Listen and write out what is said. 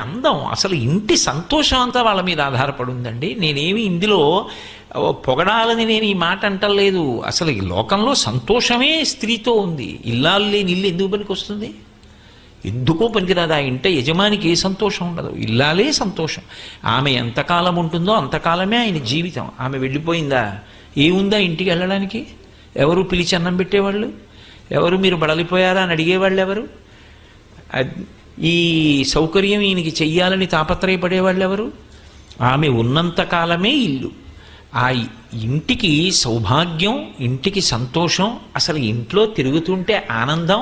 అందం, అసలు ఇంటి సంతోషం అంతా వాళ్ళ మీద ఆధారపడి ఉందండి. నేనేమి ఇందులో పొగడాలని నేను ఈ మాట అంటలేదు. అసలు ఈ లోకంలో సంతోషమే స్త్రీతో ఉంది. ఇల్లాలు లేని ఇల్లు ఎందుకు పనికి వస్తుంది? ఎందుకో పనికిరాదు. ఆ ఇంట యజమానికి ఏ సంతోషం ఉండదు, ఇల్లాలే సంతోషం. ఆమె ఎంతకాలం ఉంటుందో అంతకాలమే ఆయన జీవితం. ఆమె వెళ్ళిపోయిందా, ఏముందా ఇంటికి వెళ్ళడానికి? ఎవరు పిలిచి అన్నం పెట్టేవాళ్ళు ఎవరు? మీరు బడలిపోయారా అని అడిగేవాళ్ళు ఎవరు? ఈ సౌకర్యం ఈయనకి చెయ్యాలని తాపత్రయపడేవాళ్ళు ఎవరు? ఆమె ఉన్నంతకాలమే ఇల్లు. ఆ ఇంటికి సౌభాగ్యం, ఇంటికి సంతోషం, అసలు ఇంట్లో తిరుగుతుంటే ఆనందం.